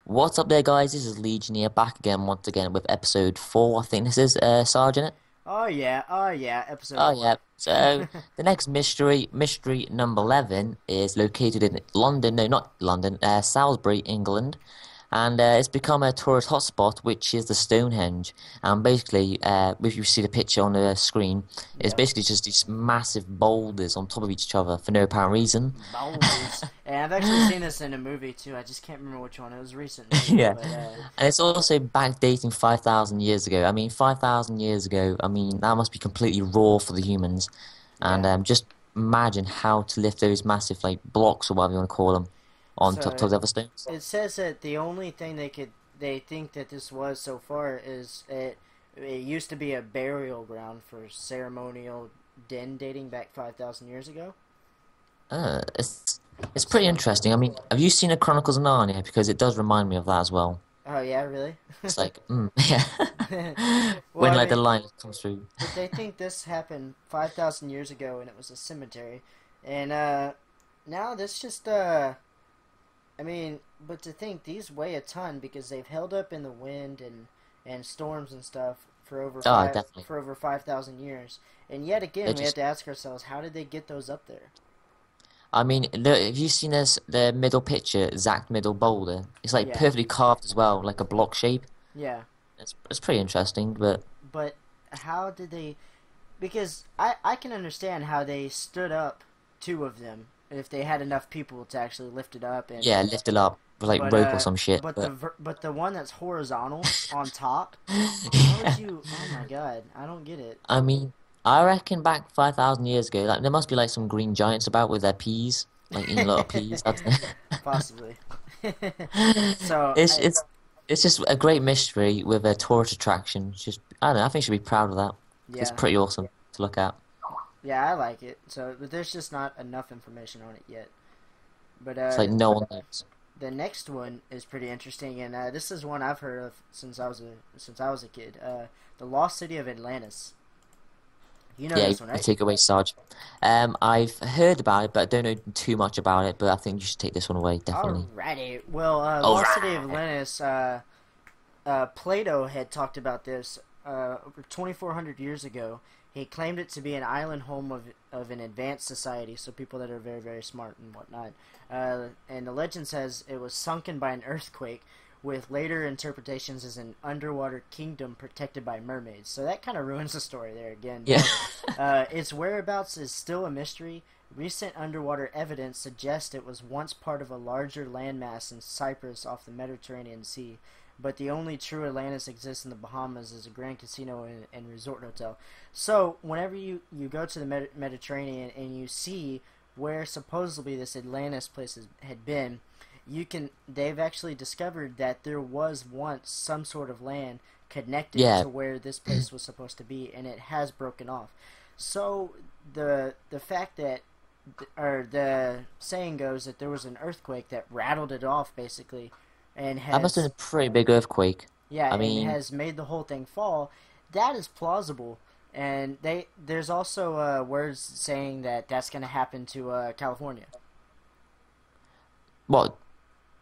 What's up there, guys? This is Legion here, back again once again with episode 4. I think this is Sergeant. Oh yeah, episode Oh four. yeah. So the next mystery number 11, is located in London. No, not London. Salisbury, England, and it's become a tourist hotspot, which is the Stonehenge. And basically, if you see the picture on the screen, it's Yep, basically just these massive boulders on top of each other for no apparent reason. boulders. And I've actually seen this in a movie too. I just can't remember which one. It was recently, Yeah, but and it's also backdating 5,000 years ago. I mean, 5,000 years ago, I mean, that must be completely raw for the humans. And yeah. just imagine how to lift those massive, like, blocks or whatever you want to call them on top So of the other stones. it says that the only thing they think that this was so far is it used to be a burial ground for ceremonial den dating back 5,000 years ago. It's pretty So interesting. I mean, have you seen the Chronicles of Narnia? Because it does remind me of that as well. oh yeah, really? It's like, yeah, Well, when I like the mean, line comes through. but they think this happened 5,000 years ago and it was a cemetery, and now this just I mean, but to think these weigh a ton because they've held up in the wind and storms and stuff Oh, definitely. for over 5,000 years. And yet They again, we have just to ask ourselves, how did they get those up there? I mean, look, have you seen this, the middle picture, exact middle boulder? It's like Yeah, perfectly carved as well, like a block shape. yeah. It's pretty interesting, but But how did they? Because I can understand how they stood up two of them if they had enough people to actually lift it up and yeah, lift it up with like rope or some shit. But but the one that's horizontal on top, how would you? Oh my god, I don't get it. I mean, I reckon back 5,000 years ago, like there must be like some green giants about with their peas, like eating a lot of peas. I don't Possibly. know. So It's I it's it's just a great mystery with a tourist attraction. It's just I don't know. I think you should be proud of that. It's yeah, pretty awesome to look at. yeah, I like it. So but there's just not enough information on it yet. But It's like no one knows. the next one is pretty interesting, and this is one I've heard of since I was a kid. The lost city of Atlantis. You know Yeah, this you one, can right? take away Sarge. I've heard about it, but I don't know too much about it. But I think you should take this one away, definitely. Alrighty. Well, All lost city of right. Atlantis. Plato had talked about this over 2,400 years ago. He claimed it to be an island home of an advanced society, so people that are very, very smart and whatnot. And the legend says it was sunken by an earthquake, with later interpretations as an underwater kingdom protected by mermaids. So that kind of ruins the story there again. Yeah. But its whereabouts is still a mystery. Recent underwater evidence suggests it was once part of a larger landmass in Cyprus off the Mediterranean Sea, but the only true Atlantis exists in the Bahamas as a grand casino and resort hotel. So, whenever you go to the Mediterranean and you see where supposedly this Atlantis place had been, they've actually discovered that there was once some sort of land connected Yeah. to where this place was supposed to be, and it has broken off. So the fact that or the saying goes that there was an earthquake that rattled it off basically, and That must have has been a pretty big earthquake. yeah, I and mean, has made the whole thing fall. That is plausible, and there's also words saying that that's going to happen to California. what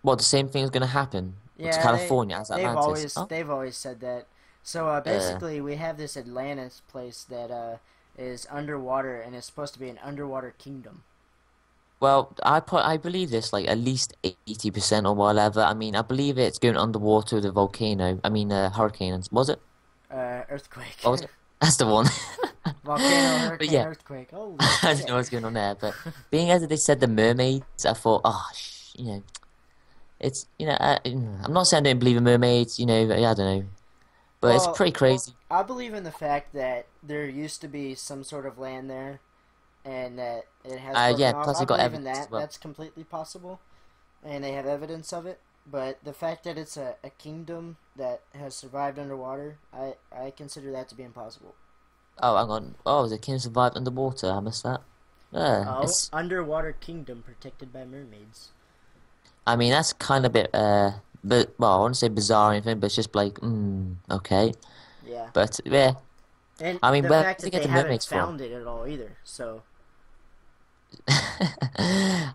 what the same thing is going to happen to Yeah, California as Atlantis? Oh, they've always said that. So uh, basically, we have this Atlantis place that is underwater and is supposed to be an underwater kingdom. well, I believe this like at least 80% or whatever. I mean, I believe it's going underwater with a volcano. I mean, hurricane. Was it? Earthquake, What was it? That's the one. volcano, But hurricane, yeah, earthquake. Holy I don't know shit! what's going on there. But being as they said the mermaids, I thought, oh, it's I'm not saying I don't believe in mermaids. I don't know, but it's Well, pretty crazy. I believe in the fact that there used to be some sort of land there, and that it has broken Yeah. off. Plus, I they got believe in evidence as that. well. That's completely possible, and they have evidence of it. But the fact that it's a kingdom that has survived underwater, I consider that to be impossible. Oh, hang on. Oh, the king survived underwater. I missed that. Yeah, Oh, it's. underwater kingdom protected by mermaids. I mean, that's kind of a bit. But well, I wouldn't say bizarre or anything, but it's just like, okay. Yeah, But yeah, and I mean, the where fact did they that get they the haven't mermaids from? found it at all either. So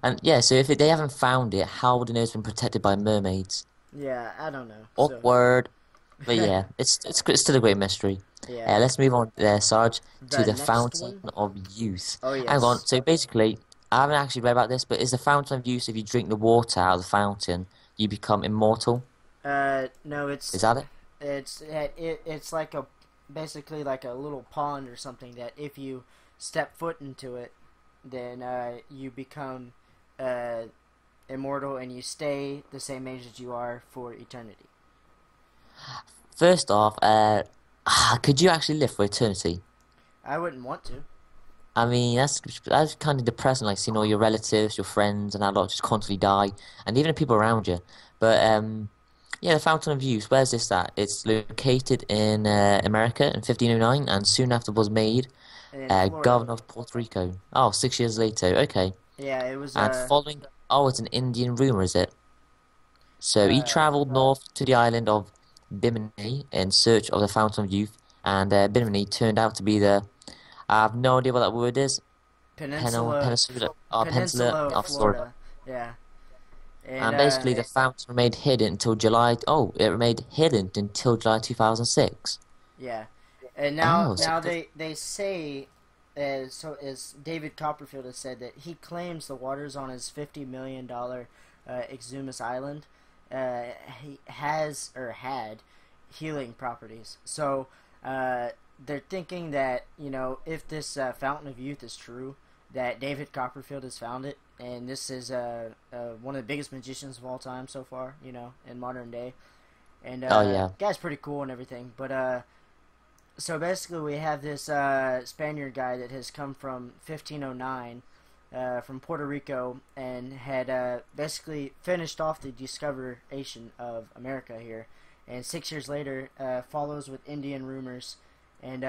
And yeah, so if they haven't found it, how would they know it's been protected by mermaids? Yeah, I don't know. So, Awkward. But yeah, it's still a great mystery. yeah. Let's move on, Sarge, to The the next Fountain one? of Youth. Oh, Hang on. yes. So basically, I haven't actually read about this, but is the Fountain of Youth if you drink the water out of the fountain, you become immortal? No, Is that it? it's like a basically like a little pond or something that if you step foot into it, then you become uh immortal and you stay the same age as you are for eternity. First off, could you actually live for eternity? I wouldn't want to. I mean, that's kind of depressing, like seeing all your relatives, your friends, and that lot just constantly die, and even the people around you. But yeah, the Fountain of Youth. Where's this at? It's located in America in 1509, and soon after was made In Florida. governor of Puerto Rico. Oh, 6 years later. Okay, Yeah, it was and following. Oh, it's an Indian rumor, is it? So he uh traveled north to the island of Bimini in search of the Fountain of Youth, and Bimini turned out to be the. I have no idea what that word is. peninsula Peninsula peninsula of of Florida. Florida. Yeah. And And basically, the fountain remained hidden until July. Oh, it remained hidden until July 2006. yeah. And Oh, so now they say, so as David Copperfield has said, that he claims the waters on his $50 million Exumas Island he has or had healing properties. So they're thinking that, if this Fountain of Youth is true, that David Copperfield has found it, and this is one of the biggest magicians of all time so far, in modern day. And oh yeah. guy's pretty cool and everything, but so basically, we have this Spaniard guy that has come from 1509 from Puerto Rico and had basically finished off the discoveration of America here. And 6 years later, follows with Indian rumors and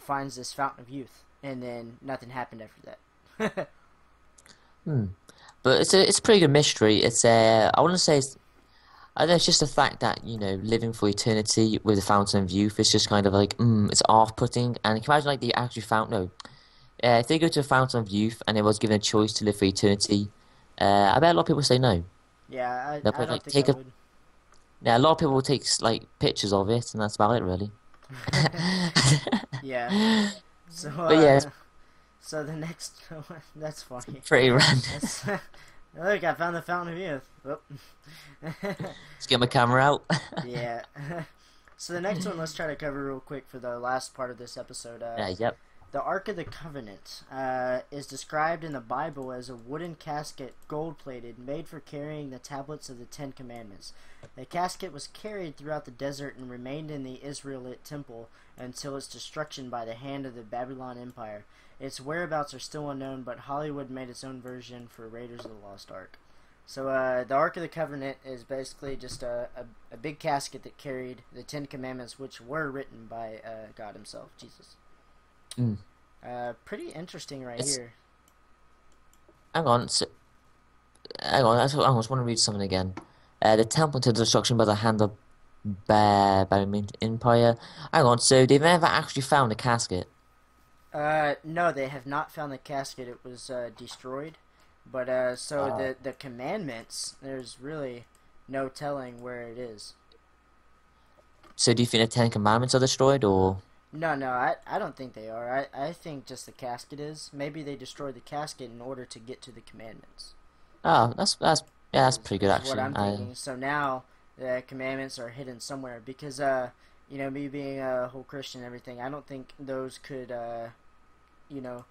finds this Fountain of Youth. And then nothing happened after that. Hmm. But it's a pretty good mystery. It's I want to say I don't know, it's just the fact that, living for eternity with the Fountain of Youth is just kind of like, it's off-putting. And you can imagine like they actually found no. If they go to a Fountain of Youth and it was given a choice to live for eternity, I bet a lot of people say no. Yeah, They'll I probably don't like think I take a would. yeah, a lot of people will take like pictures of it, and that's about it really. Yeah. So But yeah, it's so the next one, that's funny. pretty random. That's look, I found the Fountain of Youth. Whoop. Let's get my camera out. Yeah. So the next one, let's try to cover real quick for the last part of this episode. Yeah, yep. The Ark of the Covenant is described in the Bible as a wooden casket, gold-plated, made for carrying the tablets of the Ten Commandments. The casket was carried throughout the desert and remained in the Israelite temple until its destruction by the hand of the Babylon Empire. Its whereabouts are still unknown, but Hollywood made its own version for Raiders of the Lost Ark. So the Ark of the Covenant is basically just a big casket that carried the Ten Commandments, which were written by God himself, Jesus. Mm. Pretty interesting right It's here. hang on, so, hang on. I just want to read something again. The temple to destruction by the hand of Babylon Empire. Hang on, so they've never actually found a casket. No, they have not found the casket. It was destroyed. But so Oh. the commandments, there's really no telling where it is. So do you think the Ten Commandments are destroyed, or? No, no, I don't think they are. I think just the casket is. Maybe they destroyed the casket in order to get to the commandments. Oh, that's yeah, that's pretty good Is what actually. I'm thinking. So now the commandments are hidden somewhere because me being a whole Christian and everything, I don't think those could you know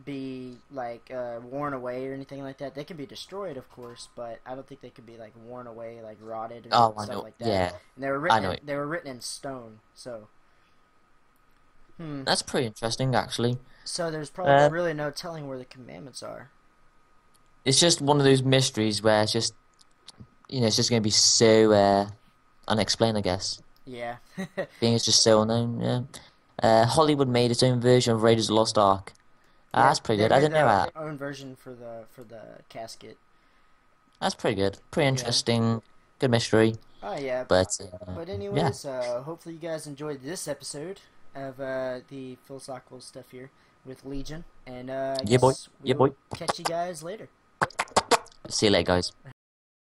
be like worn away or anything like that. They can be destroyed, of course, but I don't think they could be like worn away, like rotted and Oh, I stuff know. like that. Yeah, And they were I written know. they were written in stone. So hmm. That's pretty interesting actually. So there's probably Uh, really no telling where the commandments are. it's just one of those mysteries where it's just it's just gonna be so unexplained, I guess. Yeah. Being it's just so unknown. Yeah. Hollywood made its own version of Raiders of the Lost Ark. Yeah, That's pretty they good. I made didn't know their that. own version for the casket. That's pretty good. Pretty Yeah. interesting. Good mystery. Oh yeah. But But yeah. anyways, hopefully you guys enjoyed this episode of the philosophical stuff here with Legion, and I Yeah, boy. guess Yeah, boy. we'll catch you guys later. See you later, guys.